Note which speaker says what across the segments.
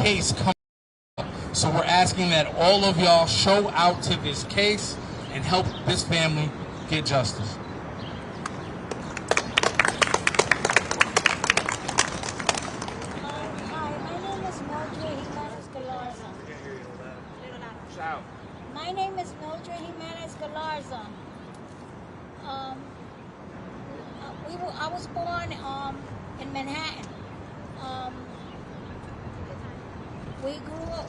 Speaker 1: case coming up. So we're asking that all of y'all show out to this case and help this family get justice.
Speaker 2: My name is Mildred Jimenez Galarza. I was born in Manhattan. We grew up,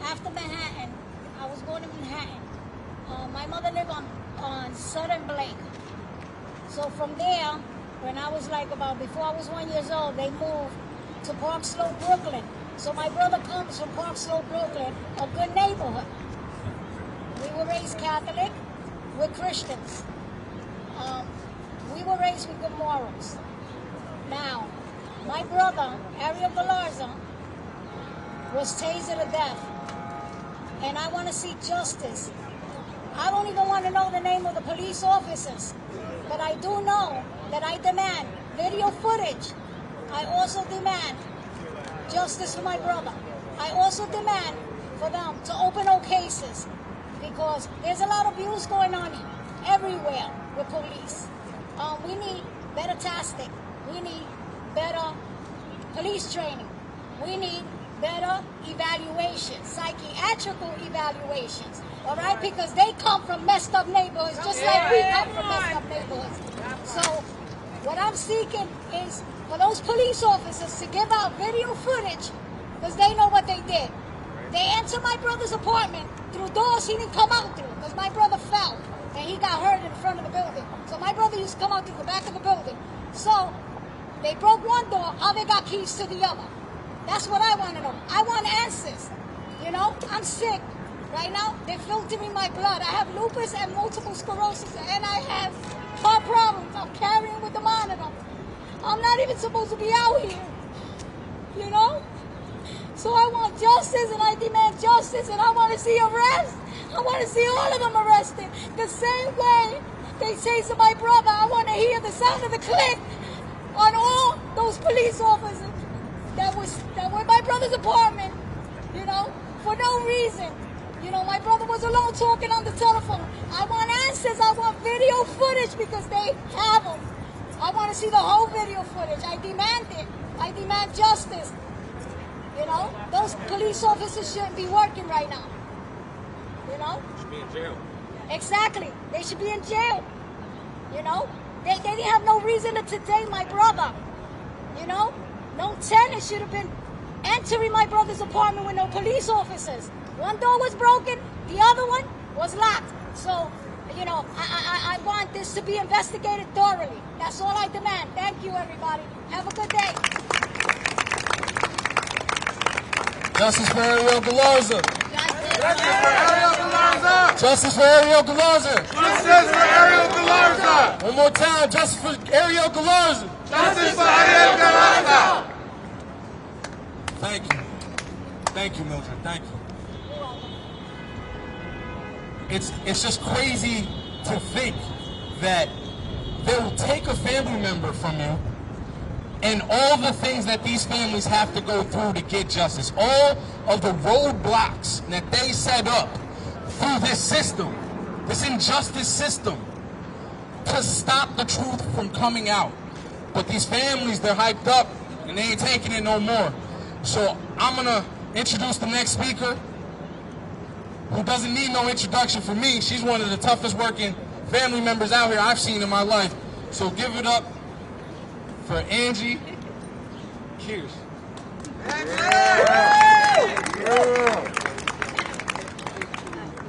Speaker 2: after Manhattan, I was born in Manhattan. My mother lived on Southern Blake. So from there, when I was before I was 1 year old, they moved to Park Slope, Brooklyn. So my brother comes from Park Slope, Brooklyn, a good neighborhood. We were raised Catholic, we're Christians. We were raised with good morals. Now, my brother, Ariel Galarza, was tasered to death. And I want to see justice. I don't even want to know the name of the police officers. But I do know that I demand video footage. I also demand justice for my brother. I also demand for them to open all cases, because there's a lot of abuse going on everywhere with police. We need better testing. We need better police training. We need better evaluations, psychiatrical evaluations, all right? Because they come from messed up neighborhoods, just like we come from messed up neighborhoods. So what I'm seeking is for those police officers to give out video footage, because they know what they did. They entered my brother's apartment through doors he didn't come out through, because my brother fell and he got hurt in front of the building. So my brother used to come out through the back of the building. So they broke one door, how they got keys to the other? That's what I want to know. I want answers. You know, I'm sick. Right now, they're filtering my blood. I have lupus and multiple sclerosis, and I have heart problems. I'm carrying with the monitor. I'm not even supposed to be out here. You know? So I want justice, and I demand justice, and I want to see arrests. I want to see all of them arrested. The same way they chased my brother, I want to hear the sound of the click on all those police officers that were in my brother's apartment, you know, for no reason. You know, my brother was alone talking on the telephone. I want answers. I want video footage, because they have them. I want to see the whole video footage. I demand it. I demand justice. You know, those police officers shouldn't be working right now. You know?
Speaker 3: They should be in jail.
Speaker 2: Exactly. They should be in jail. You know? They didn't have no reason to detain my brother. You know? No tenant should have been entering my brother's apartment with no police officers. One door was broken, the other one was locked. So, you know, I want this to be investigated thoroughly. That's all I demand. Thank you, everybody. Have a good day.
Speaker 1: Justice for Ariel Galarza.
Speaker 3: Justice for Ariel Galarza.
Speaker 1: Justice for Ariel Galarza.
Speaker 3: Justice for Ariel Galarza.
Speaker 1: One more time, justice for Ariel Galarza.
Speaker 3: Justice for Ariel Galarza.
Speaker 1: Thank you. Thank you, Mildred. Thank you. It's just crazy to think that they will take a family member from you, and all the things that these families have to go through to get justice, all of the roadblocks that they set up through this system, this injustice system, to stop the truth from coming out. But these families, they're hyped up and they ain't taking it no more. So I'm gonna introduce the next speaker, who doesn't need no introduction from me. She's one of the toughest working family members out here I've seen in my life. So give it up for Angie. Cheers.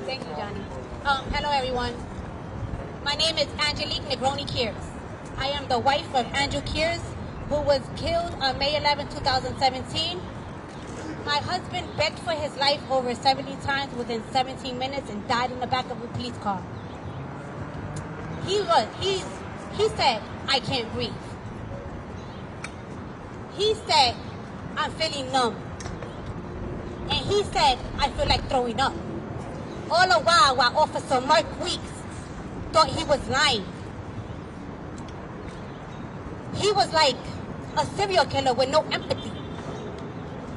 Speaker 4: Thank you, Johnny. Hello, everyone. My name is Angelique Negroni Kears. I am the wife of Andrew Kears, who was killed on May 11, 2017. My husband begged for his life over 70 times within 17 minutes and died in the back of a police car. He said, I can't breathe. He said, I'm feeling numb. And he said, I feel like throwing up. All the while Officer Mark Weeks thought he was lying. He was like a serial killer with no empathy.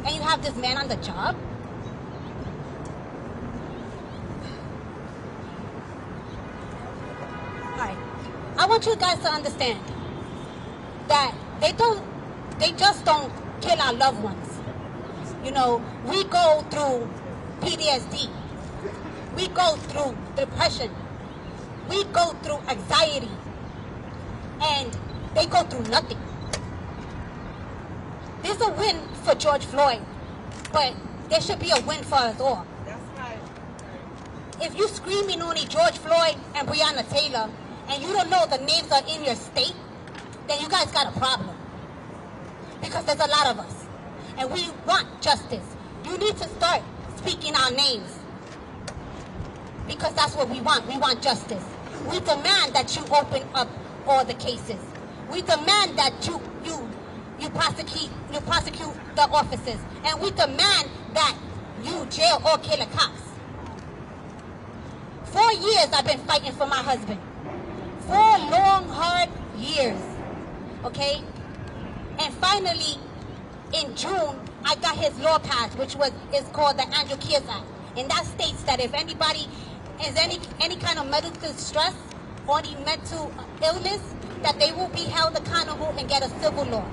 Speaker 4: and you have this man on the job? Alright. I want you guys to understand that they just don't kill our loved ones. You know, we go through PTSD. We go through depression. We go through anxiety. And they go through nothing. There's a win for George Floyd, but there should be a win for us all.
Speaker 5: That's right.
Speaker 4: If you screaming only George Floyd and Breonna Taylor, and you don't know the names are in your state, then you guys got a problem. Because there's a lot of us. And we want justice. You need to start speaking our names. Because that's what we want. We want justice. We demand that you open up all the cases. We demand that you prosecute the officers. And we demand that you jail all killer cops. 4 years I've been fighting for my husband. 4 long, hard years. Okay? And finally, in June, I got his law passed, which is called the Andrew Kears Act. And that states that if anybody is any kind of medical distress or any mental illness, that they will be held accountable and get a civil law.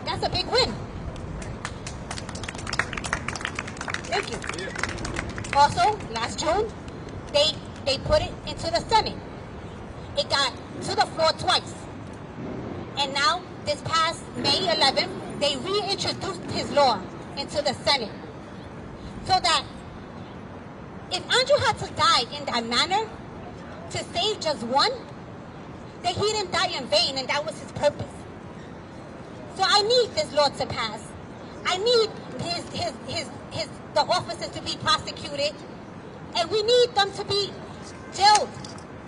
Speaker 4: That's a big win. Thank you. Also, last June, they put it into the Senate. It got to the floor twice. And now, this past May 11th, they reintroduced his law into the Senate. So that if Andrew had to die in that manner to save just one, then he didn't die in vain, and that was his purpose. So I need this law to pass. I need the officers to be prosecuted, and we need them to be jailed,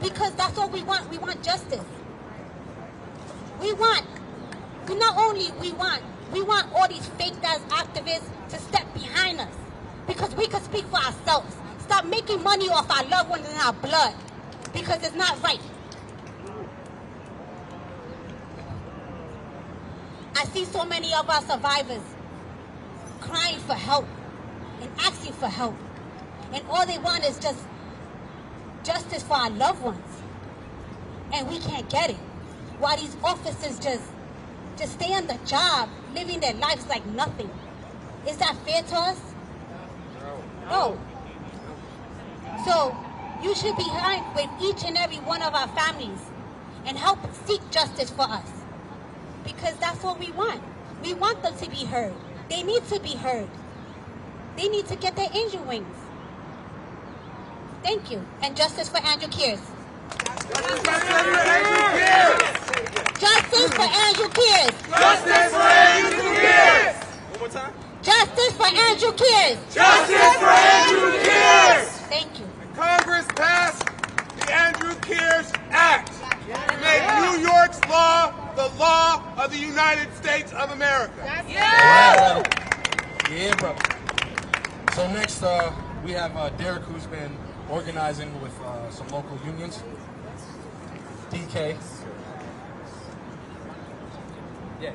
Speaker 4: because that's what we want. We want justice. We want all these fake-ass activists to step behind us, because we can speak for ourselves. Stop making money off our loved ones and our blood, because it's not right. I see so many of our survivors crying for help and asking for help, and all they want is just justice for our loved ones, and we can't get it. While these officers just stay on the job, living their lives like nothing. Is that fair to us? No. So you should be behind with each and every one of our families and help seek justice for us, because that's what we want. We want them to be heard. They need to be heard. They need to get their angel wings. Thank you. And justice for Andrew Kears.
Speaker 3: Justice for Andrew Kears!
Speaker 4: Justice for Andrew Kears!
Speaker 3: Justice for Andrew Kears!
Speaker 6: One more time.
Speaker 4: Justice for Andrew Kears!
Speaker 3: Justice for Andrew Kears!
Speaker 4: Thank you.
Speaker 3: Congress passed the Andrew Kears Act to make New York's law the law of the United States of America.
Speaker 1: Yeah, brother. So next, we have Derek, who's been organizing with some local unions. DK.
Speaker 7: Yeah.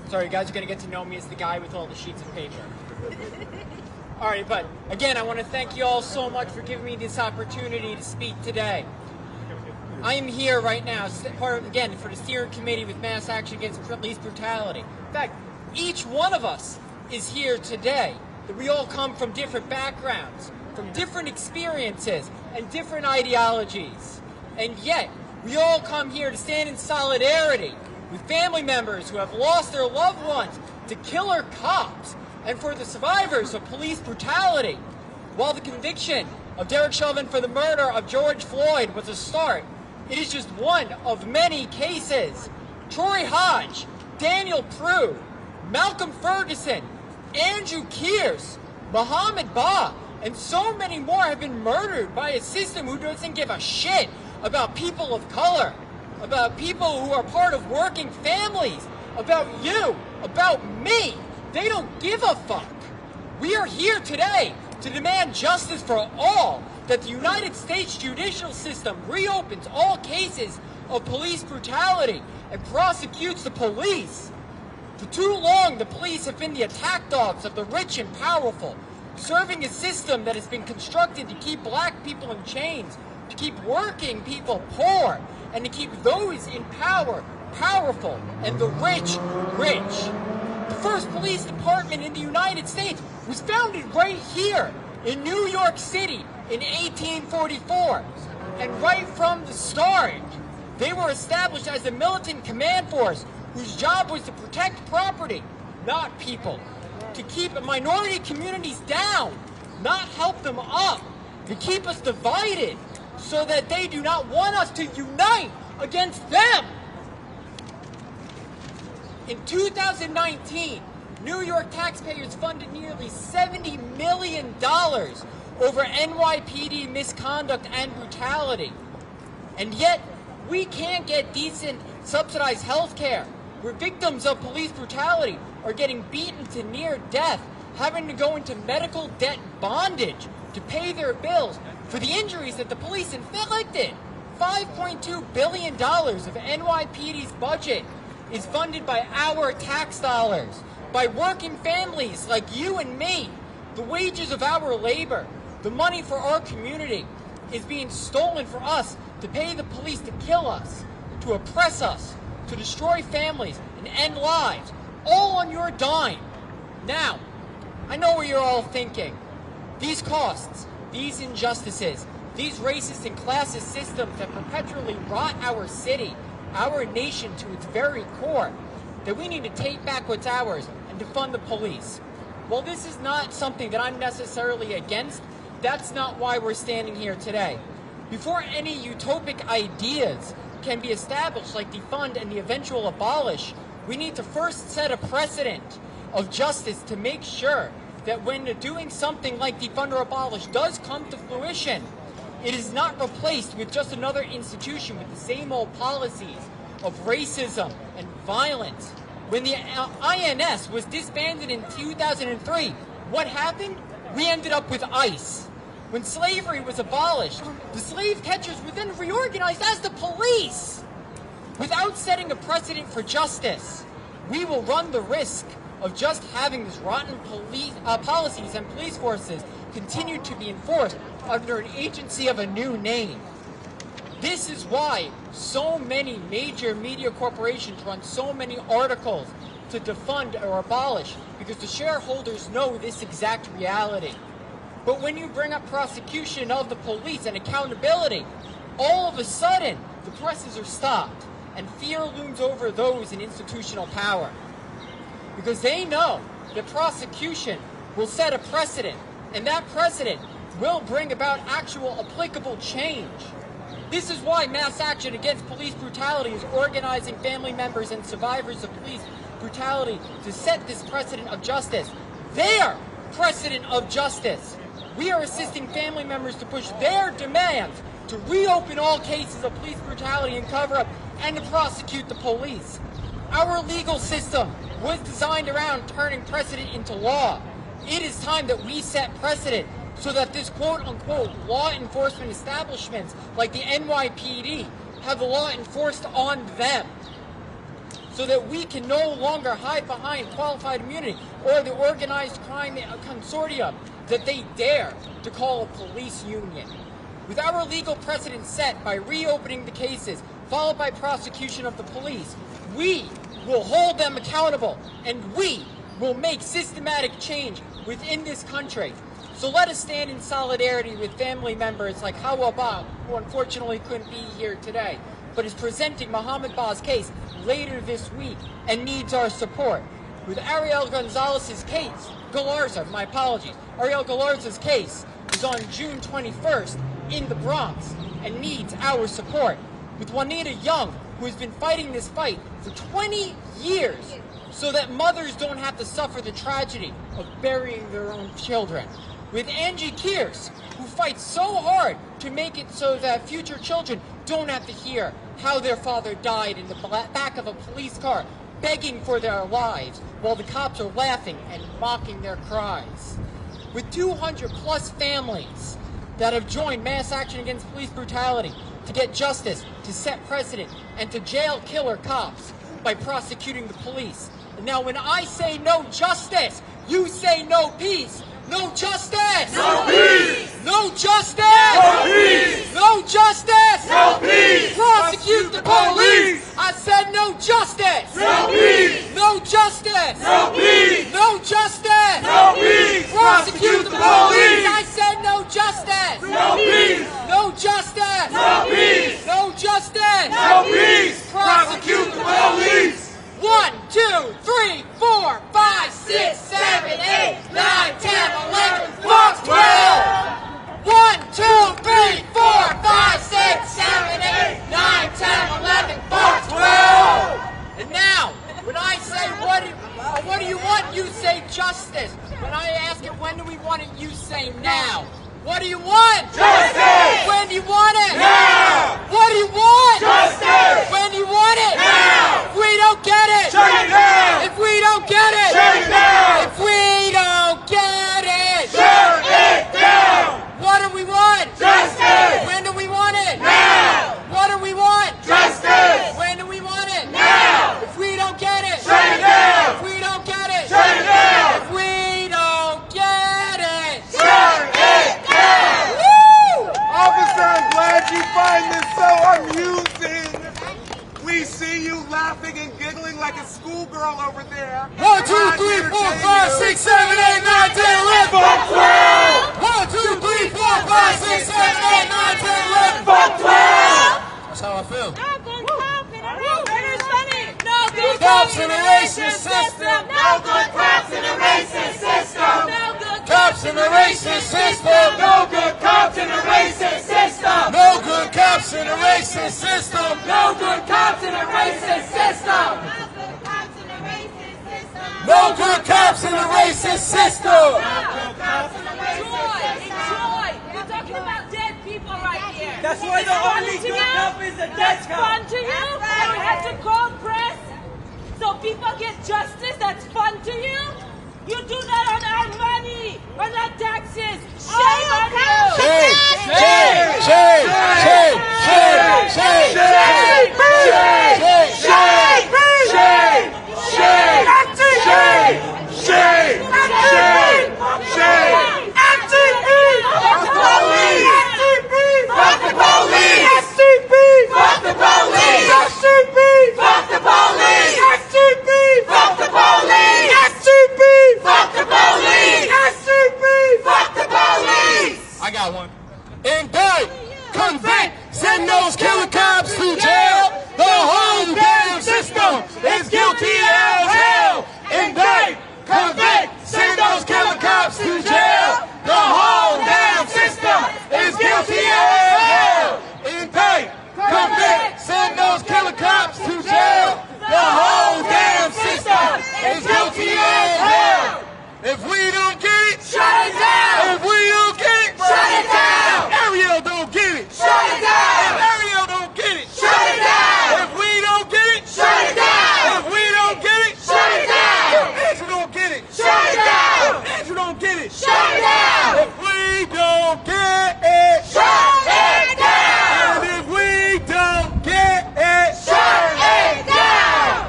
Speaker 7: Sorry, you guys are going to get to know me as the guy with all the sheets of paper. All right, but again, I want to thank you all so much for giving me this opportunity to speak today. I am here right now, again, for the steering committee with Mass Action Against Police Brutality. In fact, each one of us is here today. That we all come from different backgrounds, from different experiences, and different ideologies. And yet, we all come here to stand in solidarity with family members who have lost their loved ones to killer cops, and for the survivors of police brutality. While the conviction of Derek Chauvin for the murder of George Floyd was a start, it is just one of many cases. Troy Hodge, Daniel Prue, Malcolm Ferguson, Andrew Kears, Muhammad Ba, and so many more have been murdered by a system who doesn't give a shit about people of color, about people who are part of working families, about you, about me. They don't give a fuck. We are here today to demand justice for all, that the United States judicial system reopens all cases of police brutality and prosecutes the police. For too long, the police have been the attack dogs of the rich and powerful, serving a system that has been constructed to keep black people in chains, to keep working people poor, and to keep those in power powerful, and the rich rich. The first police department in the United States was founded right here in New York City in 1844. And right from the start, they were established as a militant command force whose job was to protect property, not people. To keep minority communities down, not help them up. To keep us divided so that they do not want us to unite against them. In 2019, New York taxpayers funded nearly $70 million over NYPD misconduct and brutality. And yet, we can't get decent subsidized health care, where victims of police brutality are getting beaten to near death, having to go into medical debt bondage to pay their bills for the injuries that the police inflicted. $5.2 billion of NYPD's budget is funded by our tax dollars, by working families like you and me. The wages of our labor, the money for our community, is being stolen for us to pay the police to kill us, to oppress us, to destroy families and end lives, all on your dime. Now, I know what you're all thinking. These costs, these injustices, these racist and classist systems that perpetually rot our city, our nation to its very core, that we need to take back what's ours and defund the police. Well, this is not something that I'm necessarily against. That's not why we're standing here today. Before any utopic ideas can be established, like defund and the eventual abolish, we need to first set a precedent of justice to make sure that when doing something like defund or abolish does come to fruition, it is not replaced with just another institution with the same old policies of racism and violence. When the INS was disbanded in 2003, what happened? We ended up with ICE. When slavery was abolished, the slave catchers were then reorganized as the police. Without setting a precedent for justice, we will run the risk of just having these rotten policies and police forces continue to be enforced under an agency of a new name. This is why so many major media corporations run so many articles to defund or abolish, because the shareholders know this exact reality. But when you bring up prosecution of the police and accountability, all of a sudden the presses are stopped and fear looms over those in institutional power. Because they know that prosecution will set a precedent, and that precedent will bring about actual applicable change. This is why Mass Action Against Police Brutality is organizing family members and survivors of police brutality to set this precedent of justice. Their precedent of justice. We are assisting family members to push their demands to reopen all cases of police brutality and cover-up and to prosecute the police. Our legal system was designed around turning precedent into law. It is time that we set precedent so that this quote-unquote law enforcement establishments like the NYPD have the law enforced on them, so that we can no longer hide behind qualified immunity or the organized crime consortium that they dare to call a police union. With our legal precedent set by reopening the cases, followed by prosecution of the police, we will hold them accountable, and we will make systematic change within this country. So let us stand in solidarity with family members like Hawa Ba, who unfortunately couldn't be here today, but is presenting Muhammad Ba's case later this week and needs our support. With Ariel Gonzalez's case, Ariel Galarza's case is on June 21st in the Bronx and needs our support. With Juanita Young, who has been fighting this fight for 20 years so that mothers don't have to suffer the tragedy of burying their own children. With Angie Kears, who fights so hard to make it so that future children don't have to hear how their father died in the back of a police car, begging for their lives, while the cops are laughing and mocking their cries. With 200 plus families that have joined Mass Action Against Police Brutality to get justice, to set precedent, and to jail killer cops by prosecuting the police. Now, when I say no justice, you say no peace. No justice!
Speaker 3: No peace!
Speaker 7: No justice!
Speaker 3: No peace!
Speaker 7: No justice!
Speaker 3: No peace!
Speaker 7: Prosecute the police! I said no justice!
Speaker 3: No peace!
Speaker 7: No justice!
Speaker 3: No peace!
Speaker 7: No justice!
Speaker 3: No peace!
Speaker 7: Prosecute the police! I said no justice!
Speaker 3: No peace!
Speaker 7: No justice!
Speaker 3: No peace!
Speaker 7: No justice!
Speaker 3: No peace! Prosecute the police!
Speaker 7: 1, 2, 3, 4, 5, 6, 7, 8, 9, 10, 11, 12. 1, 2, 3, 4, 5, 6, 7, 8, 9, 10, 11, 12. And now, when I say what do you want, you say justice. When I ask it when do we want it, you say now. What do you want?
Speaker 3: Justice!
Speaker 7: When do you want it?
Speaker 3: Now!
Speaker 7: What do you want?
Speaker 3: Justice!
Speaker 7: When do you want it?
Speaker 3: Now!
Speaker 7: If we don't get it!
Speaker 3: Shut it down!
Speaker 7: If we don't get it!
Speaker 3: Shut it down!
Speaker 7: If we don't get it!
Speaker 3: Shut it down!
Speaker 7: What do we want?
Speaker 3: Justice!
Speaker 7: When do we want it?
Speaker 3: Now!
Speaker 7: What do we want?
Speaker 3: Justice!
Speaker 7: When do we want it?
Speaker 3: Now!
Speaker 7: If we don't get it!
Speaker 3: Shut it down!
Speaker 7: If we don't get it!
Speaker 3: Shut it down!
Speaker 7: If we don't get it!
Speaker 3: Shut it down!
Speaker 7: Woo!
Speaker 3: Officer, I'm glad you find this so amusing. We see you laughing and giggling like a schoolgirl over there.
Speaker 7: 1, 2, 3, 4, 5, 6, 7, 8, 9, 10, 11.
Speaker 3: Fuck 12!
Speaker 7: 1, 2, 3, 4, 5, 6, 7, 8, 9, 10, 11.
Speaker 3: Fuck 12!
Speaker 1: That's how I feel.
Speaker 7: Good cops in a racist system.
Speaker 3: No good cops in a racist system!
Speaker 7: Cops in a racist system.
Speaker 3: No good cops in a racist system!
Speaker 7: No good cops in a racist system.
Speaker 3: No good cops in a racist system!
Speaker 7: No good cops in a racist system.
Speaker 5: We're talking about dead people right here.
Speaker 6: That's why the only good cop is a dead
Speaker 5: That's
Speaker 6: cop.
Speaker 5: fun to you? And we had to call press so people get justice? That's fun to you? You do that on our money, on our taxes. Shame on you!
Speaker 7: Shame, shame, shame, shame, shame, shame, I got one. Indict, convict, send those killer cops to jail. The whole damn system is guilty as hell. Indict, convict, send those killer cops to jail. The whole damn system is guilty as hell. Indict, convict, send those killer cops to jail. The whole damn system is guilty as hell. If we don't get it,
Speaker 3: Shut it down!
Speaker 7: if we don't get it,
Speaker 3: Shut it down!
Speaker 7: Ariel don't get it.
Speaker 3: Shut it down!
Speaker 7: If Ariel don't get it,
Speaker 3: Shut it down!
Speaker 7: if we don't get it,
Speaker 3: Shut it down!
Speaker 7: if we don't get it,
Speaker 3: Shut it down!
Speaker 7: if Andrew don't get it,
Speaker 3: Shut it down!
Speaker 7: if Andrew don't get it,
Speaker 3: Shut it down!
Speaker 7: if we don't get it,
Speaker 3: Shut it down!
Speaker 7: and if we don't get it,
Speaker 3: Shut it down!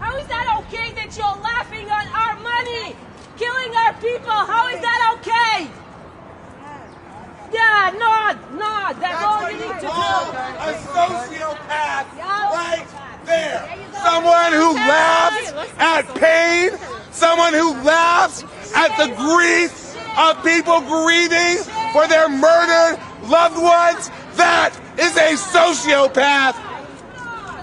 Speaker 5: How is that okay that you're laughing on our money? Killing our people, how is that okay? Yeah, nod. That's all you need to
Speaker 3: Call
Speaker 5: do.
Speaker 3: a sociopath right there. Someone who laughs at pain, someone who laughs at the grief of people grieving for their murdered loved ones. That is a sociopath.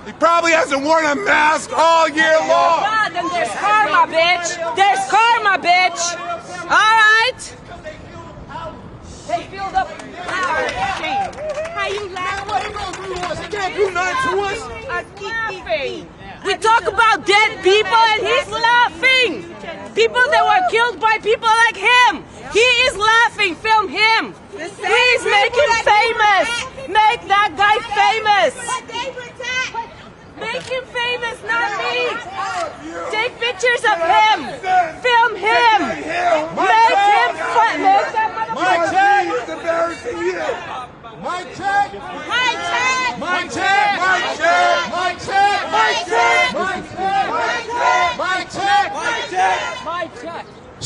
Speaker 3: He probably hasn't worn a mask all year long.
Speaker 5: God, then there's karma, bitch. There's karma, bitch. All right. They feel the power of shame. How you laughing?
Speaker 7: what are you gonna do to us? You can't do nothing to us.
Speaker 5: I keep laughing. We talk about dead people and he's laughing. People that were killed by people like him. He is laughing. Film him. Please make him famous. Make that guy famous. Make him famous, not me. Take pictures of him. Film him. Make him make that motherfucker.
Speaker 3: He's embarrassing you.
Speaker 7: Mic check.
Speaker 5: Mic check.
Speaker 7: Mic check.
Speaker 3: Mic check.
Speaker 7: Mic check.
Speaker 3: Mic check.
Speaker 7: Mic check. Mic check.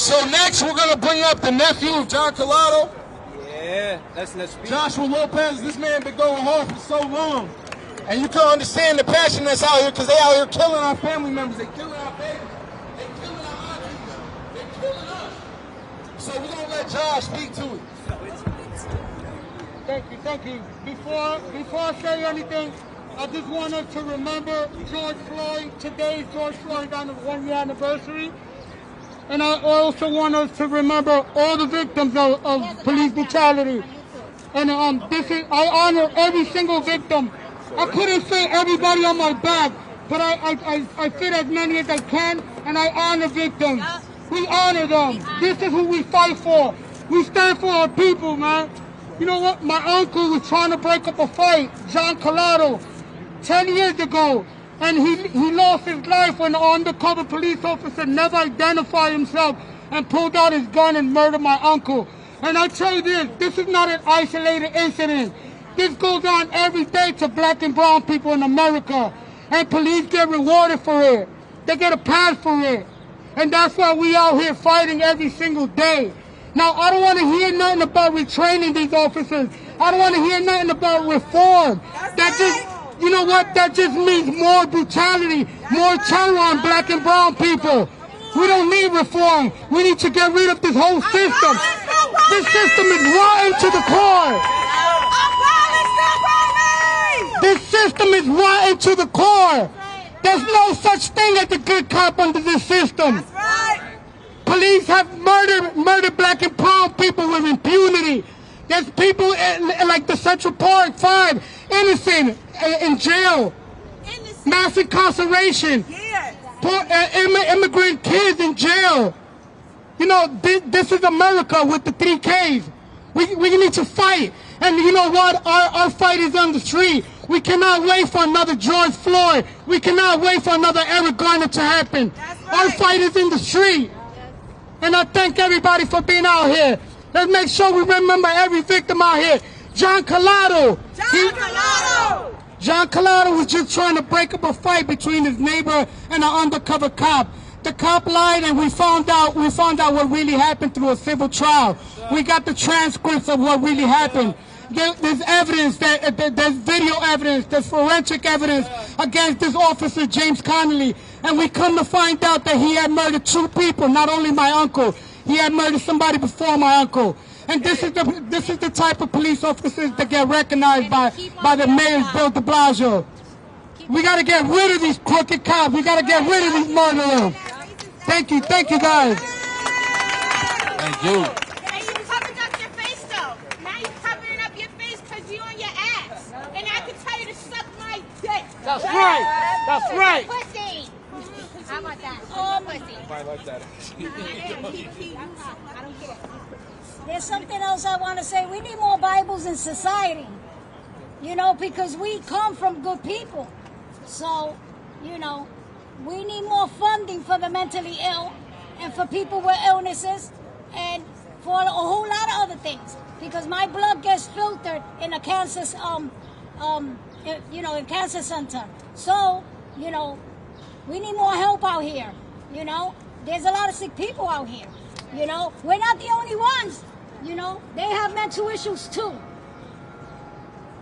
Speaker 1: So next, we're going to bring up the nephew of John Collado.
Speaker 7: Yeah, that's speak.
Speaker 1: Joshua Lopez. This man been going hard for so long. And you can understand the passion that's out here, because they out here killing our family members. They killing our babies. They killing our aunties. They killing us. So we're going to let Josh speak to it.
Speaker 8: Thank you. Before I say anything, I just want us to remember George Floyd. Today is George Floyd's 1-year anniversary. And I also want us to remember all the victims of police brutality. And I honor every single victim. I couldn't say everybody on my back, but I fit as many as I can, and I honor victims. We honor them. This is who we fight for. We stand for our people, man. You know what? My uncle was trying to break up a fight, John Collado, 10 years ago. And he lost his life when an undercover police officer never identified himself and pulled out his gun and murdered my uncle. And I tell you this is not an isolated incident. This goes on every day to black and brown people in America. And police get rewarded for it. They get a pass for it. And that's why we out here fighting every single day. Now, I don't want to hear nothing about retraining these officers. I don't want to hear nothing about reform. You know what? That just means more brutality, more terror on black and brown people. We don't need reform. We need to get rid of this whole system. This system is rotten to the core. This system is rotten to the core. There's no such thing as a good cop under this system. Police have murdered black and brown people with impunity. There's people like the Central Park 5, innocent, in jail. Mass incarceration. Poor, immigrant kids in jail. You know, this is America with the 3 Ks. We need to fight. And you know what? Our fight is on the street. We cannot wait for another George Floyd. We cannot wait for another Eric Garner to happen. Our fight is in the street. And I thank everybody for being out here. Let's make sure we remember every victim out here. John Collado. John Collado was just trying to break up a fight between his neighbor and an undercover cop. The cop lied, and we found out what really happened through a civil trial. We got the transcripts of what really happened. There's evidence, there's video evidence, there's forensic evidence against this officer, James Connolly. And we come to find out that he had murdered 2 people, not only my uncle. He had murdered somebody before my uncle. And this is the type of police officers that get recognized by the mayor's Bill de Blasio. We got to get rid of these crooked cops. We got to get rid of these murderers. Thank you guys.
Speaker 1: Thank you.
Speaker 9: Now you covered up your face though. Now you covering up your face because you on your ass. And I can tell you to suck my dick.
Speaker 8: That's right. That's right.
Speaker 9: Pussy. How about that? Pussy.
Speaker 7: I like that.
Speaker 9: I don't care.
Speaker 2: There's something else I want to say. We need more Bibles in society, you know, because we come from good people. So, you know, we need more funding for the mentally ill and for people with illnesses and for a whole lot of other things. Because my blood gets filtered in a cancer, in cancer center. So, you know, we need more help out here. You know, there's a lot of sick people out here. You know, we're not the only ones. You know, they have mental issues too.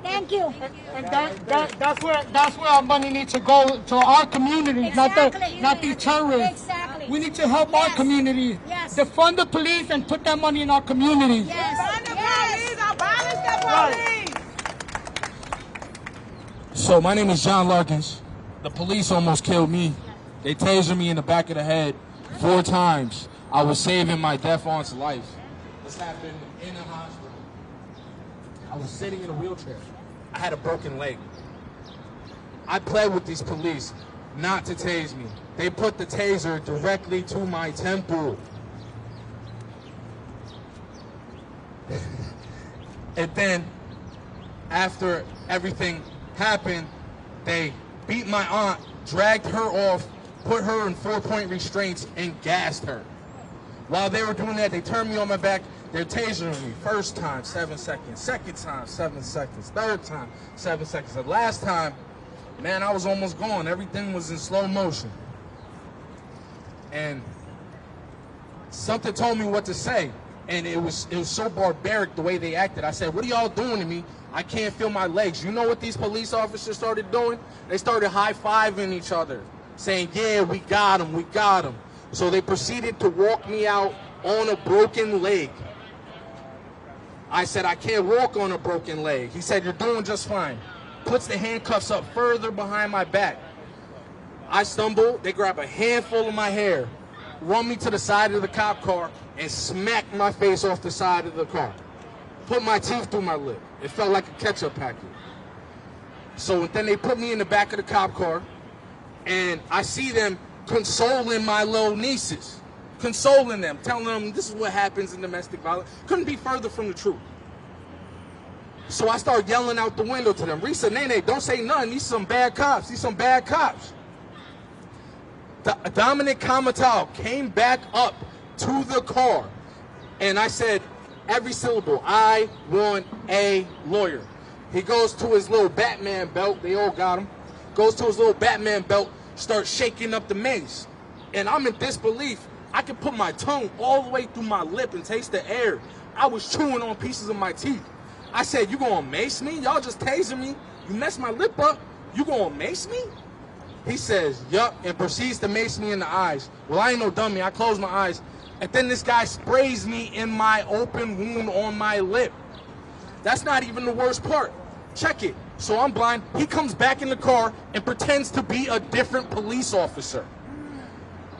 Speaker 2: Thank you.
Speaker 8: And that's where our money needs to go, to our communities,
Speaker 2: Exactly.
Speaker 8: not these terrorists.
Speaker 2: Exactly.
Speaker 8: We need to help our communities.
Speaker 2: Yes.
Speaker 8: Defund the police and put that money in our communities.
Speaker 2: Yes.
Speaker 1: So my name is John Larkins. The police almost killed me. They tasered me in the back of the head 4 times. I was saving my deaf aunt's life. This happened in a hospital. I was sitting in a wheelchair. I had a broken leg. I pled with these police not to tase me. They put the taser directly to my temple. And then, after everything happened, they beat my aunt, dragged her off, put her in 4-point restraints, and gassed her. While they were doing that, they turned me on my back. They're tasering me. First time, 7 seconds. Second time, 7 seconds. Third time, 7 seconds. The last time, man, I was almost gone. Everything was in slow motion. And something told me what to say, and it was so barbaric the way they acted. I said, what are y'all doing to me? I can't feel my legs. You know what these police officers started doing? They started high-fiving each other, saying, yeah, we got him, we got him. So they proceeded to walk me out on a broken leg. I said, I can't walk on a broken leg. He said, you're doing just fine. Puts the handcuffs up further behind my back. I stumble, they grab a handful of my hair, run me to the side of the cop car, and smack my face off the side of the car. Put my teeth through my lip. It felt like a ketchup packet. So then they put me in the back of the cop car, and I see them consoling my little nieces. Consoling them, telling them this is what happens in domestic violence. Couldn't be further from the truth. So I start yelling out the window to them, Risa, Nene, don't say nothing. These some bad cops. These some bad cops. Dominic Kamatal came back up to the car, and I said every syllable, I want a lawyer. He goes to his little Batman belt. They all got him. Goes to his little Batman belt, starts shaking up the mace. And I'm in disbelief. I could put my tongue all the way through my lip and taste the air. I was chewing on pieces of my teeth. I said, you gonna mace me? Y'all just tasing me? You messed my lip up? You gonna mace me? He says, yup, and proceeds to mace me in the eyes. Well, I ain't no dummy. I close my eyes. And then this guy sprays me in my open wound on my lip. That's not even the worst part. Check it. So I'm blind. He comes back in the car and pretends to be a different police officer.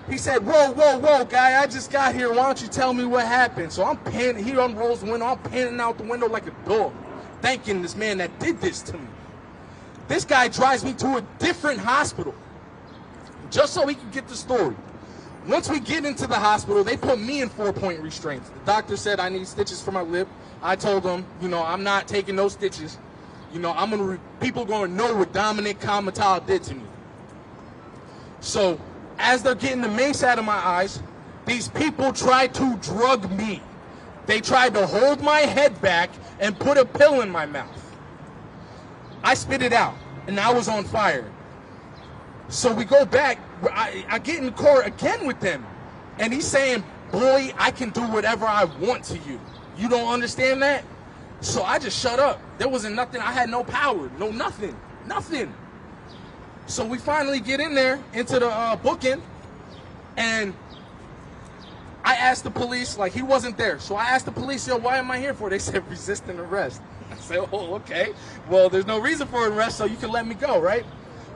Speaker 1: He said, whoa, whoa, whoa, guy, I just got here. Why don't you tell me what happened? So I'm panting. He unrolls the window. I'm panting out the window like a dog, thanking this man that did this to me. This guy drives me to a different hospital just so he can get the story. Once we get into the hospital, they put me in 4-point restraints. The doctor said I need stitches for my lip. I told him, you know, I'm not taking no stitches. You know, people going to know what Dominic Kamatal did to me. So as they're getting the mace out of my eyes, these people tried to drug me. They tried to hold my head back and put a pill in my mouth. I spit it out, and I was on fire. So we go back. I get in the car again with them, and he's saying, boy, I can do whatever I want to you. You don't understand that? So I just shut up. There wasn't nothing. I had no power, no nothing, nothing. So we finally get in there into the booking, and I asked the police, like, he wasn't there. So I asked the police, yo, why am I here for? They said resisting arrest. I said, oh, okay. Well, there's no reason for an arrest, so you can let me go, right?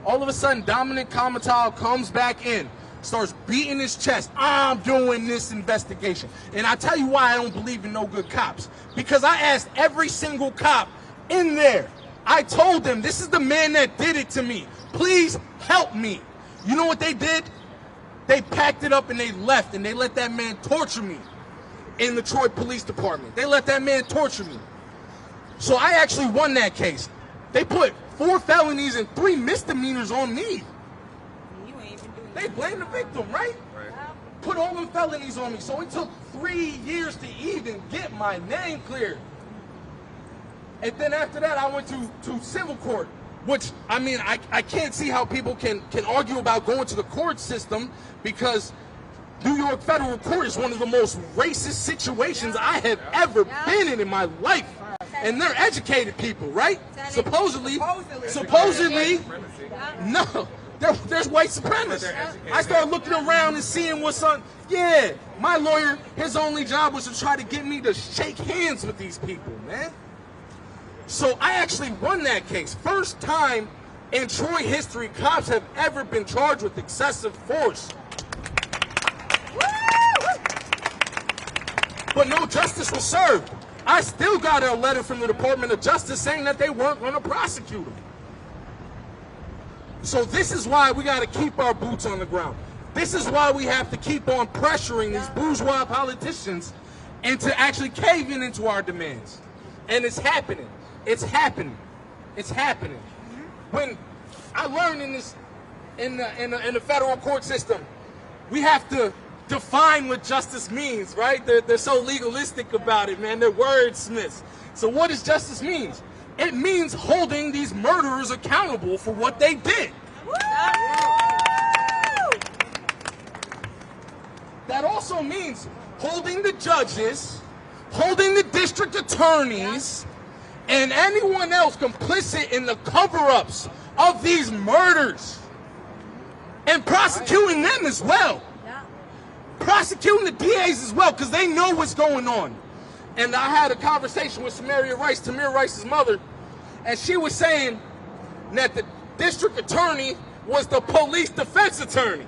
Speaker 1: All of a sudden, Dominic Kamatal comes back in, starts beating his chest. I'm doing this investigation. And I tell you why I don't believe in no good cops. Because I asked every single cop in there. I told them, this is the man that did it to me. Please help me. You know what they did? They packed it up and they left, and they let that man torture me in the Troy Police Department. They let that man torture me. So I actually won that case. They put 4 felonies and 3 misdemeanors on me. They blame the victim, right? Put all them felonies on me. So it took 3 years to even get my name cleared. And then after that, I went to civil court, which, I mean, I can't see how people can argue about going to the court system, because New York federal court is one of the most racist situations I have ever been in my life. And they're educated people, right? Supposedly, no, there's white supremacists. I started looking around and seeing what's on. Yeah, my lawyer, his only job was to try to get me to shake hands with these people, man. So I actually won that case. First time in Troy history cops have ever been charged with excessive force. But no justice was served. I still got a letter from the Department of Justice saying that they weren't going to prosecute him. So this is why we got to keep our boots on the ground. This is why we have to keep on pressuring these bourgeois politicians into actually caving into our demands. And it's happening. It's happening. It's happening. When I learned in the federal court system, we have to define what justice means, right? They're so legalistic about it, man. They're wordsmiths. So what does justice mean? It means holding these murderers accountable for what they did. That also means holding the judges, holding the district attorneys, and anyone else complicit in the cover-ups of these murders, and prosecuting them as well. Prosecuting the DAs as well, because they know what's going on. And I had a conversation with Tamir Rice's mother, and she was saying that the district attorney was the police defense attorney.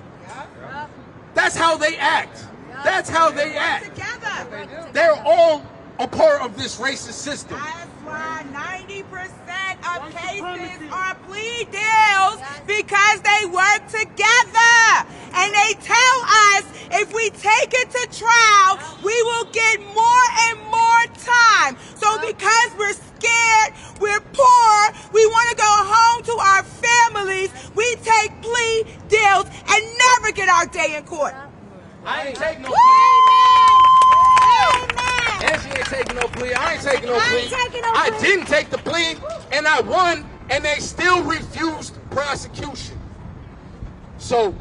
Speaker 1: That's how they act. That's how they act. They're all a part of this racist system.
Speaker 9: That's why 90% of cases are plea deals, because they work together. And they tell us if we take it to trial, we will get more and more time. So because we're scared, we're poor, we want to go home to our families, we take plea deals and never get our day in court.
Speaker 1: I ain't taking no plea.
Speaker 9: Amen.
Speaker 1: And she ain't taking no plea. I ain't taking no plea. I didn't take the plea, and I won, and they still refused prosecution. So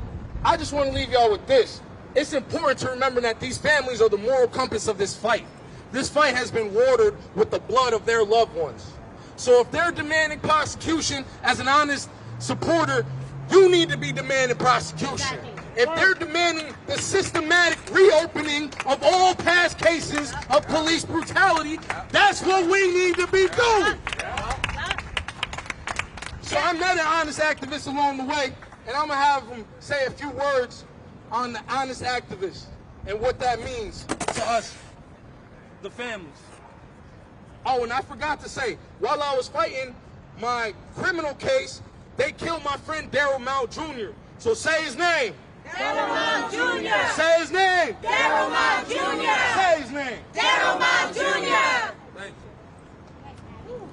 Speaker 1: I just want to leave y'all with this. It's important to remember that these families are the moral compass of this fight. This fight has been watered with the blood of their loved ones. So if they're demanding prosecution as an honest supporter, you need to be demanding prosecution. If they're demanding the systematic reopening of all past cases of police brutality, that's what we need to be doing. So I met an honest activist along the way, and I'm going to have him say a few words on the honest activist and what that means to us, the families. Oh, and I forgot to say, while I was fighting my criminal case, they killed my friend Daryl Mount Jr. So say his name.
Speaker 9: Daryl Mount Jr.
Speaker 1: Say his name.
Speaker 9: Daryl Mount Jr.
Speaker 1: Say his name.
Speaker 9: Daryl Mount Jr.
Speaker 1: Thank you.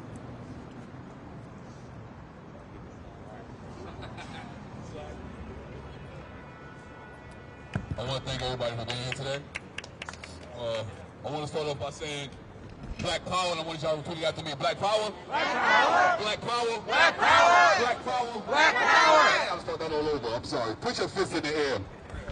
Speaker 3: I want to thank everybody for being here today. I want to start off by saying Black Power, and I want y'all to repeat it after me. Black Power. Black Power. Black Power. Black Power. Black Power. Black Power. I'll start that all over. I'm sorry. Put your fists in the air.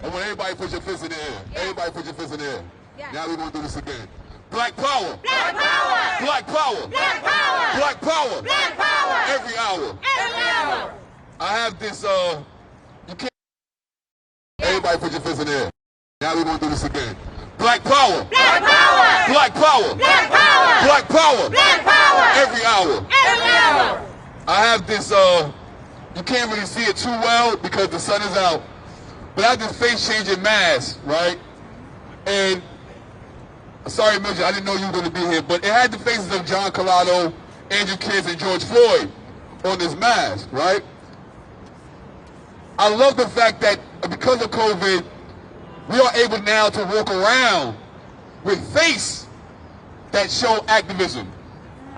Speaker 3: I want everybody to put your fists in the air. Yeah. Everybody put your fists in the air. Yeah. Now we're going to do this again. Black Power. Black Power. Black Power. Black Power. Black Power. Black Power. Every hour. Every hour. I have this, you can't. Everybody put your fists in the air. Now we're going to do this again. Black Power. Black Power. Black Power. Black Power. Black Power. Black Power. Every hour. Every hour. I have this, you can't really see it too well because the sun is out, but I have this face-changing mask, right? And, sorry, Mitchell, I didn't know you were going to be here, but it had the faces of John Collado, Andrew Kids, and George Floyd on this mask, right? I love the fact that because of COVID, we are able now to walk around with face that show activism.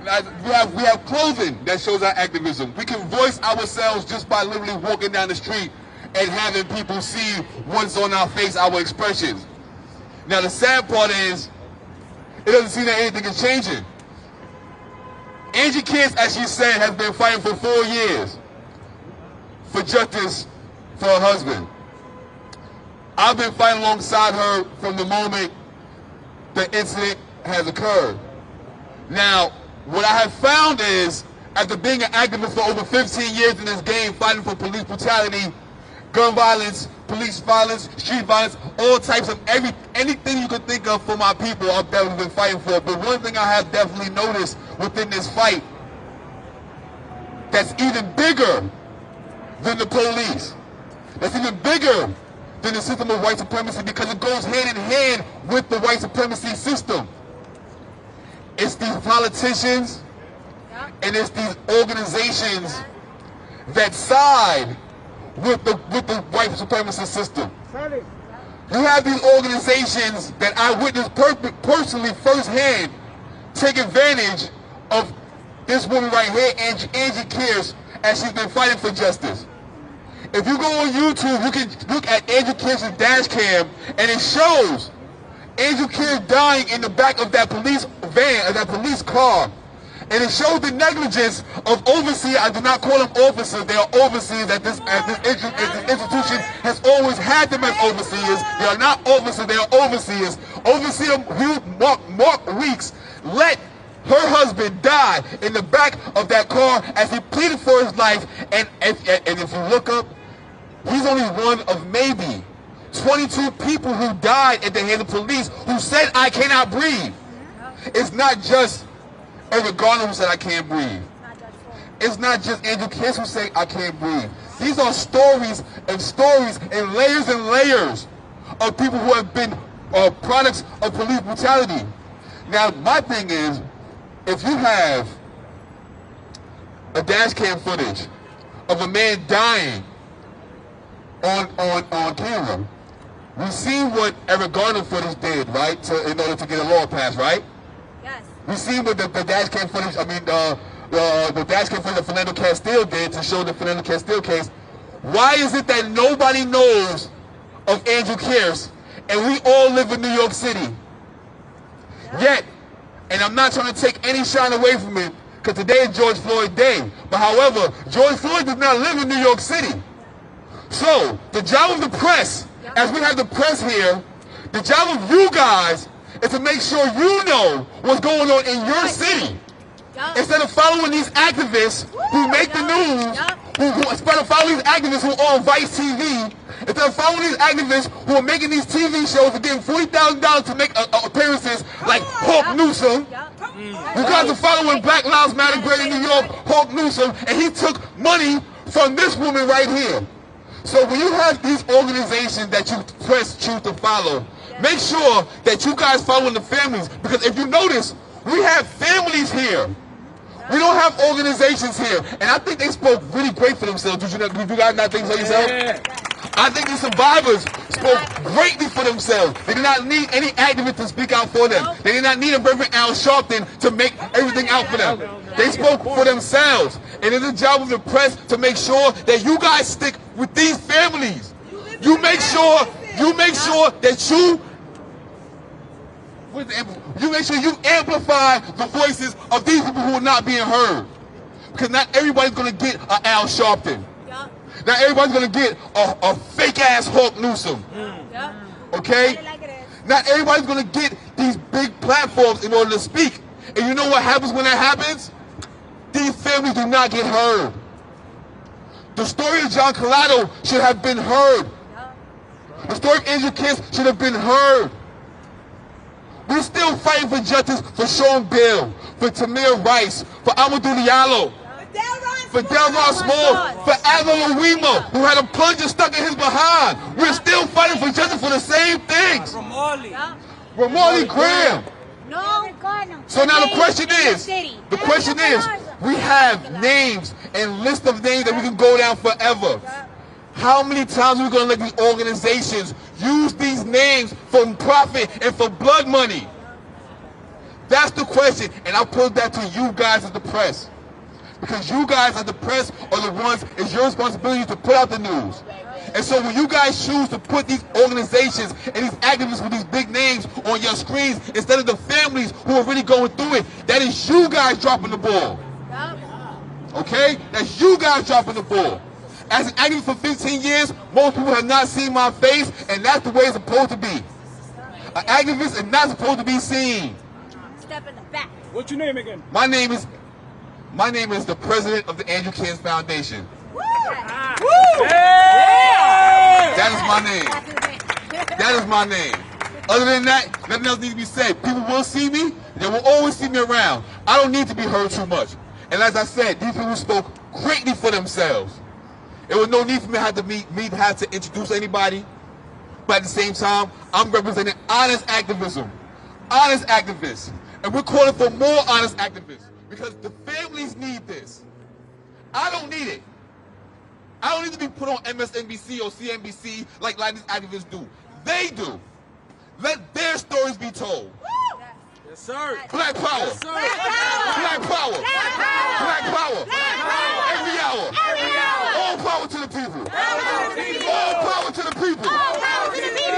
Speaker 3: We have clothing that shows our activism. We can voice ourselves just by literally walking down the street and having people see what's on our face, our expressions. Now the sad part is, it doesn't seem that anything is changing. Angie Kiss, as she said, has been fighting for 4 years for justice for her husband. I've been fighting alongside her from the moment the incident has occurred. Now, what I have found is, after being an activist for over 15 years in this game, fighting for police brutality, gun violence, police violence, street violence, all types of anything you could think of for my people, I've definitely been fighting for. But one thing I have definitely noticed within this fight that's even bigger than the police, that's even bigger than the system of white supremacy, because it goes hand in hand with the white supremacy system. It's these politicians and it's these organizations that side with the white supremacy system. You have these organizations that I witnessed personally firsthand take advantage of this woman right here, Angie Kears, as she's been fighting for justice. If you go on YouTube, you can look at Andrew Kears' dash cam, and it shows Andrew Kears dying in the back of that police van, or that police car, And it shows the negligence of overseers. I do not call them officers. They are overseers. At this institution has always had them as overseers. They are not officers. They are overseers. Overseer Mark Weeks let her husband die in the back of that car as he pleaded for his life. And if you look up, he's only one of maybe 22 people who died at the hands of police who said, "I cannot breathe." It's not just Eric Garner who said, "I can't breathe." It's not just Andrew Kiss who said, "I can't breathe." These are stories and layers of people who have been products of police brutality. Now, my thing is, if you have a dash cam footage of a man dying on camera, we see what Eric Garner footage did, right, in order to get a law passed, right?
Speaker 2: Yes.
Speaker 3: We see what the dash cam footage, the dash cam footage that Fernando Castile did to show the Fernando Castile case. Why is it that nobody knows of Andrew Kearse, and we all live in New York City? Yet, and I'm not trying to take any shine away from it, because today is George Floyd Day. But however, George Floyd does not live in New York City. So, the job of the press, as we have the press here, the job of you guys is to make sure you know what's going on in your city. Instead of following these activists who make the news, instead of following these activists who are on Vice TV, instead of following these activists who are making these TV shows and getting $40,000 to make appearances like Hawk Newsom. You guys are following Black Lives Matter Greater New York, Hawk Newsom, and he took money from this woman right here. So when you have these organizations that you press choose to follow, make sure that you guys follow the families. Because if you notice, we have families here. We don't have organizations here. And I think they spoke really great for themselves. Did you guys not think so yourself? Yeah. I think the survivors spoke greatly for themselves. They did not need any activists to speak out for them. They did not need a Reverend Al Sharpton to make everything out for them. They spoke for themselves. And it's the job of the press to make sure that you guys stick with these families. You make sure that you make sure you amplify the voices of these people who are not being heard. Because not everybody's going to get an Al Sharpton. Not everybody's going to get a fake-ass Hawk Newsom. Okay? Not everybody's going to get these big platforms in order to speak. And you know what happens when that happens? These families do not get heard. The story of John Collado should have been heard. The story of Andrew Kiss should have been heard. We're still fighting for justice for Sean Bill, for Tamir Rice, for Amadou Diallo, for Delron Small, for Admiral Louima, who had a plunger stuck in his behind. We're still fighting for justice for the same things. Ramali Graham. So now the question is, we have names and lists of names that we can go down forever. How many times are we going to let these organizations use these names for profit and for blood money? That's the question, and I put that to you guys as the press. Because you guys as the press are the ones, it's your responsibility to put out the news. And so when you guys choose to put these organizations and these activists with these big names on your screens instead of the families who are really going through it, that is you guys dropping the ball. Okay? That's you guys dropping the ball. As an activist for 15 years, most people have not seen my face, and that's the way it's supposed to be. An activist is not supposed to be seen.
Speaker 2: Step in the back.
Speaker 6: What's your name again?
Speaker 3: My name is the president of the Andrew Kiss Foundation.
Speaker 2: Woo!
Speaker 3: That is my name. That is my name. Other than that, nothing else needs to be said. People will see me. They will always see me around. I don't need to be heard too much. And as I said, these people spoke greatly for themselves. There was no need for me to have to introduce anybody. But at the same time, I'm representing honest activism. Honest activists. And we're calling for more honest activists. Because the families need this. I don't need it. I don't need to be put on MSNBC or CNBC like these activists do. They do. Let their stories be told.
Speaker 6: Yes, sir.
Speaker 3: Black power.
Speaker 6: Yes, sir.
Speaker 3: Black power. Black power. Every hour. All power to the people. All power to the people.
Speaker 2: All power to the people.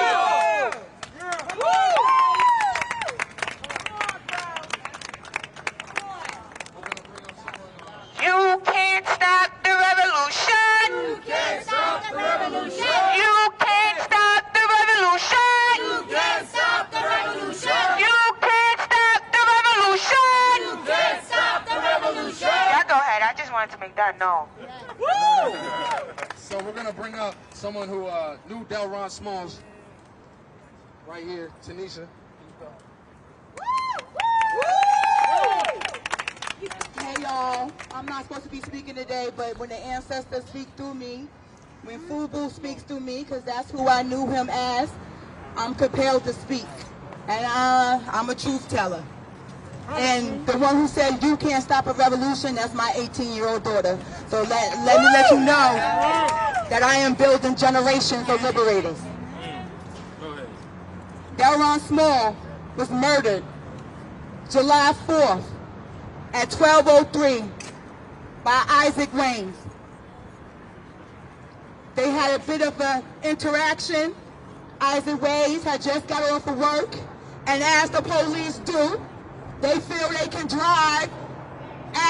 Speaker 9: wanted to make that known.
Speaker 1: So we're gonna bring up someone who knew Delron Smalls right here, Tanisha.
Speaker 10: Hey y'all, I'm not supposed to be speaking today, but when the ancestors speak through me, when Fubu speaks through me, because that's who I knew him as, I'm compelled to speak. And I'm a truth teller. And the one who said you can't stop a revolution, that's my 18-year-old daughter. So let me let you know that I am building generations of liberators. Delron Small was murdered July 4th at 12:03 by Isaac Waynes. They had a bit of an interaction. Isaac Waynes had just got off of work, and as the police do, they feel they can drive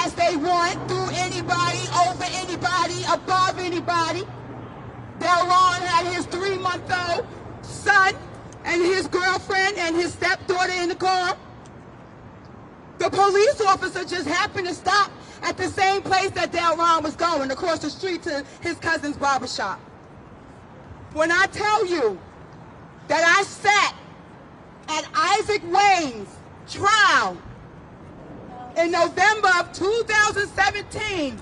Speaker 10: as they want, through anybody, over anybody, above anybody. Delron had his 3-month-old son and his girlfriend and his stepdaughter in the car. The police officer just happened to stop at the same place that Delron was going, across the street to his cousin's barbershop. When I tell you that I sat at Isaac Wayne's trial in November of 2017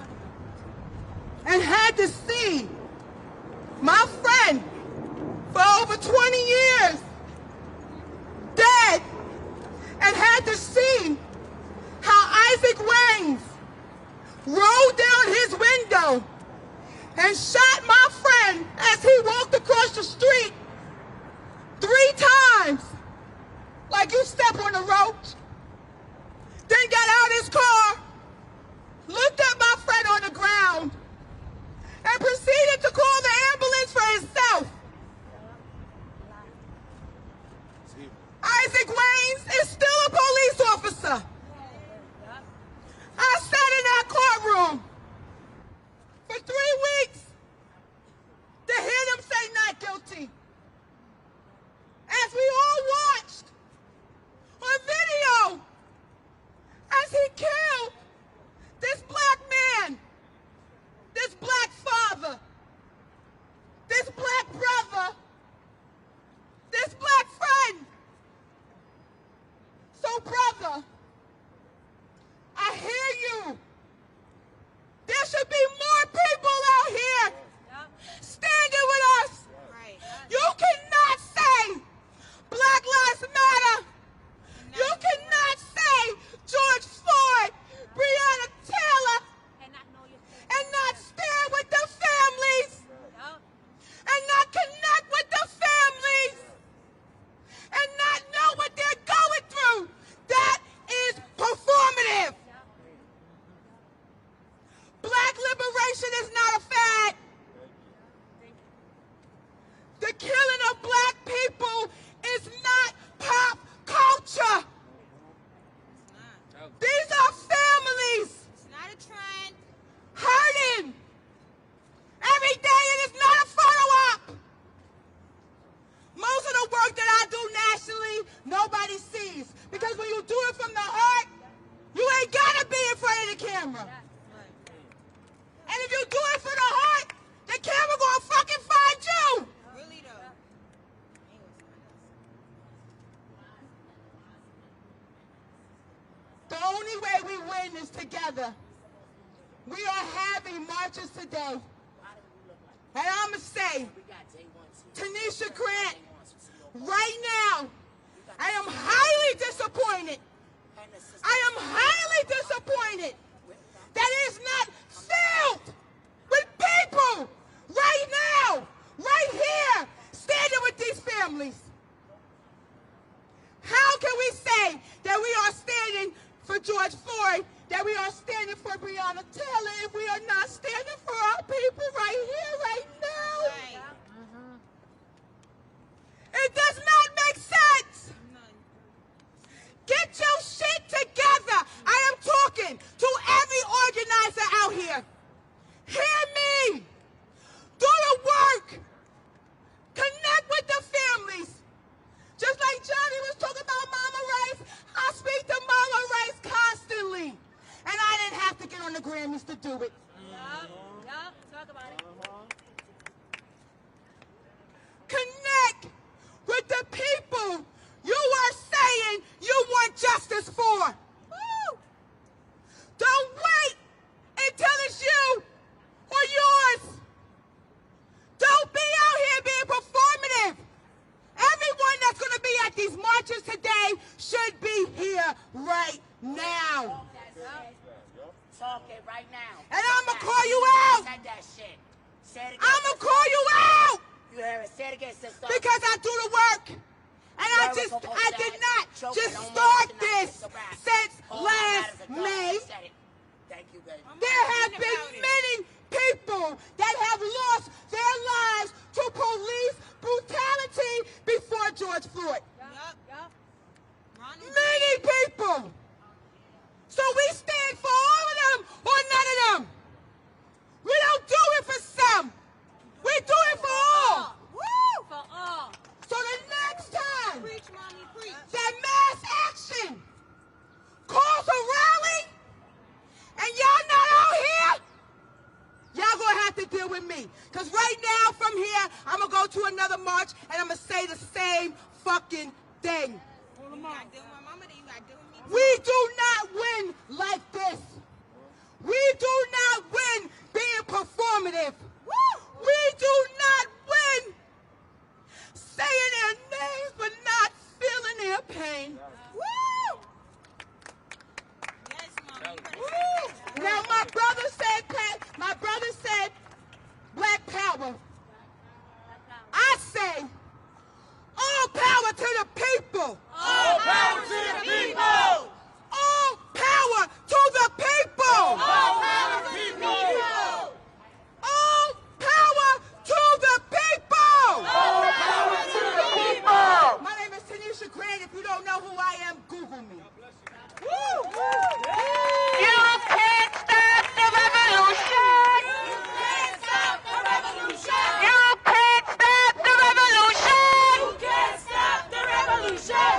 Speaker 10: and had to see my friend for over 20 years dead, and had to see how Isaac Waynes rolled down his window and shot my friend as he walked across the street 3 times, like you step on a roach, then got out his car, looked at my friend on the ground, and proceeded to call the ambulance for himself. Isaac Waynes is still a police officer. I sat in that courtroom for 3 weeks to hear them say not guilty. As we all watched on video as he killed this black man, this black father, this black brother, this black friend. So, brother, I hear you. There should be more people out here standing with us. You cannot say Black Lives Matter. You cannot say George Floyd, Breonna Taylor, and not stand with the families, and not connect with the families, and not know what they're going through. That is performative. Black liberation is not a fad. The killing of black people is not pop culture. These are families. It's not a trend. Hurting. Every day, it is not a photo op. Most of the work that I do nationally, nobody sees. Because when you do it from the heart, you ain't gotta be in front of the camera. And if you do it for the heart, the camera gonna fucking find you. Really though. The only way we win is together. We are having marches today. And I'ma say, Tanisha Grant, right now, I am highly disappointed. I am highly disappointed that it is not filled with people right now, right here, standing with these families. How can we say that we are standing for George Floyd, that we are standing for Breonna Taylor, if we are not standing for our people right here, right now? It does not make sense. Get your shit together. I am talking to every organizer out here. Hear me. Do the work. Connect with the families. Just like Johnny was talking about Mama Rice, I speak to Mama Rice constantly. And I didn't have to get on the Grammys to do it.
Speaker 5: Yeah, talk about it.
Speaker 10: Connect with the people you are saying you want justice for. Woo! Don't wait until it's you or yours. Don't be out here being performative. Everyone that's going to be at these marches today should be here right now.
Speaker 11: Talk it right now.
Speaker 10: And I'm going to call you out.
Speaker 11: Said that shit. Say it again.
Speaker 10: I'm going to call you out.
Speaker 11: You hear it? Say it again, sister.
Speaker 10: Because I do the work. And I did not just start this since last May.
Speaker 11: Thank you, baby.
Speaker 10: There have been many people that have lost their lives to police brutality before George Floyd. Many people. So we stand for all of them or none of them. We don't do it for some. We do it for all. Woo!
Speaker 5: For all.
Speaker 10: So the next time
Speaker 5: Preach, mommy, preach.
Speaker 10: that mass action calls a rally and y'all not out here, y'all gonna have to deal with me. Because right now from here, I'm gonna go to another march and I'm gonna say the same fucking thing. We do not win like this. We do not win being performative. We do not win saying their names but not feeling their pain. Woo!
Speaker 5: Yes, mommy.
Speaker 10: Woo! Now my brother said black power. I say all power to the people.
Speaker 3: All power to the people!
Speaker 10: All power to the people.
Speaker 3: All power to the people!
Speaker 10: All power to the people.
Speaker 3: All power to the people!
Speaker 10: My name is Tanisha Grant. If you don't know who I am, Google me.
Speaker 5: You can't stop the revolution.
Speaker 3: You can't stop the revolution!
Speaker 5: You can't stop the revolution.
Speaker 3: You can't stop the revolution!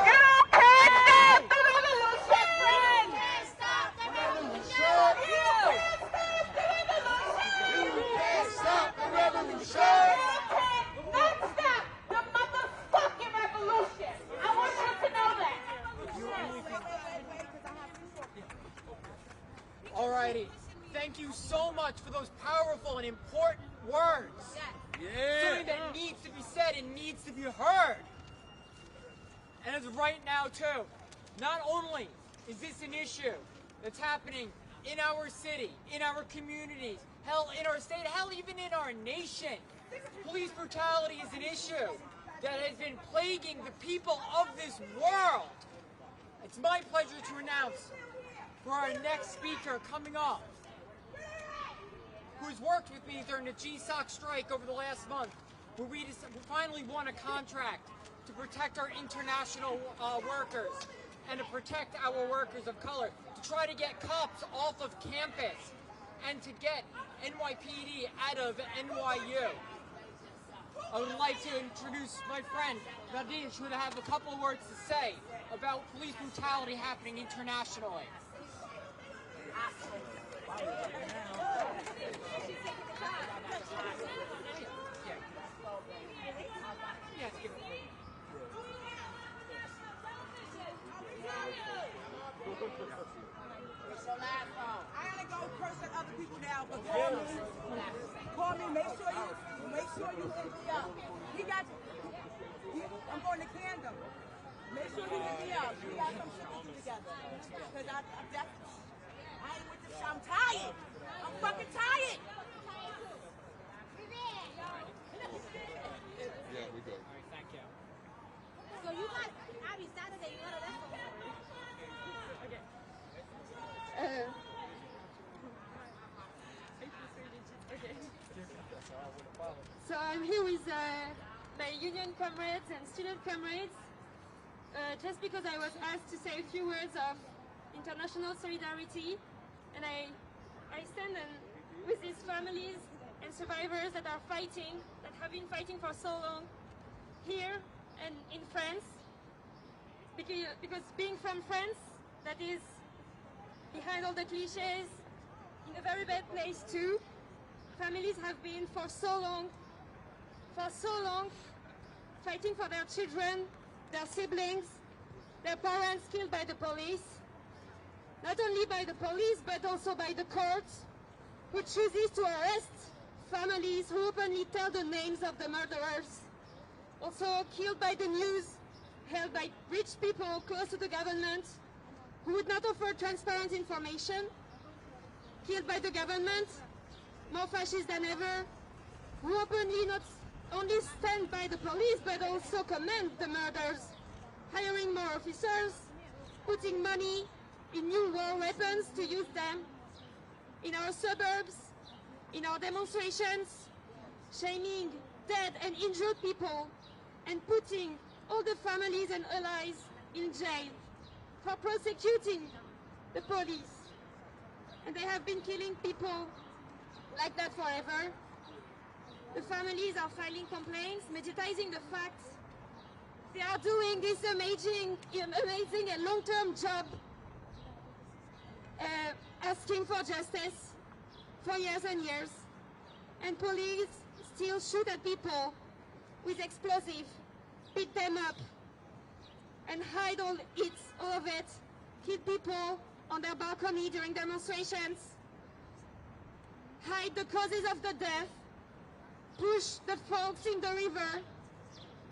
Speaker 5: You can't stop the revolution.
Speaker 3: You can't stop the revolution! You can't stop the revolution!
Speaker 5: Not stop the motherfucking revolution. I want you to know that.
Speaker 7: Alrighty. Thank you so much for those powerful and important words. Something that needs to be said and needs to be heard. And as of right now too, not only is this an issue that's happening in our city, in our communities, hell, in our state, hell, even in our nation. Police brutality is an issue that has been plaguing the people of this world. It's my pleasure to announce for our next speaker coming up, who's worked with me during the GSOC strike over the last month, where we finally won a contract to protect our international workers and to protect our workers of color, to try to get cops off of campus and to get NYPD out of NYU. I would like to introduce my friend, Nadish, who would have a couple of words to say about police brutality happening internationally.
Speaker 9: I gotta go curse at other people now, but call me, make sure you hit me up. He got, I'm going to Camden. Make sure you hit me up. We got some shit to do together. Cause I ain't with this shit. I'm tired. I'm fucking tired.
Speaker 3: Yeah, we good.
Speaker 7: Thank you.
Speaker 4: So you got, Abby, Saturday, you got a restaurant.
Speaker 12: So I'm here with my union comrades and student comrades just because I was asked to say a few words of international solidarity, and I stand with these families and survivors that are fighting, that have been fighting for so long here and in France, because being from France, that is behind all the cliches, in a very bad place too. Families have been for so long, fighting for their children, their siblings, their parents killed by the police. Not only by the police, but also by the courts, who chooses to arrest families who openly tell the names of the murderers. Also killed by the news, held by rich people close to the government, who would not offer transparent information. Killed by the government, more fascist than ever, who openly not only stand by the police, but also commend the murders, hiring more officers, putting money in new war weapons to use them in our suburbs, in our demonstrations, shaming dead and injured people, and putting all the families and allies in jail for prosecuting the police. And they have been killing people like that forever. The families are filing complaints, mediatizing the facts. They are doing this amazing and long-term job, asking for justice for years and years. And police still shoot at people with explosives, beat them up, and hide all of it, kill people on their balcony during demonstrations, hide the causes of the death, push the folks in the river,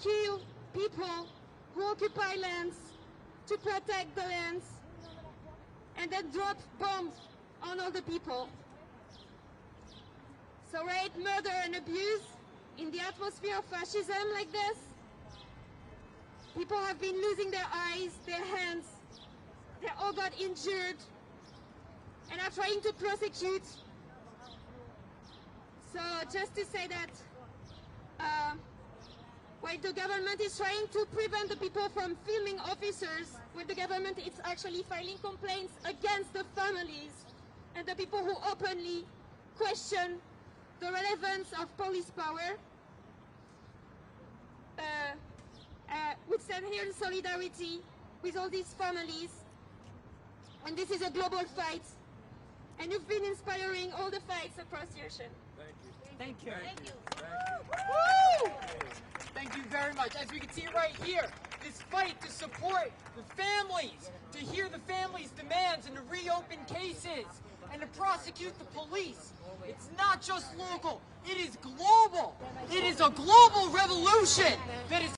Speaker 12: kill people who occupy lands to protect the lands, and then drop bombs on all the people. So rape, murder, and abuse in the atmosphere of fascism like this, people have been losing their eyes, their hands, they all got injured, and are trying to prosecute. So just to say that while the government is trying to prevent the people from filming officers, when the government is actually filing complaints against the families and the people who openly question the relevance of police power, we stand here in solidarity with all these families. And this is a global fight. And you've been inspiring all the fights across the ocean.
Speaker 7: Thank you.
Speaker 12: Thank you.
Speaker 7: Woo! Thank you very much. As we can see right here, this fight to support the families, to hear the families' demands and to reopen cases and to prosecute the police. It's not just local, it is global. It is a global revolution that is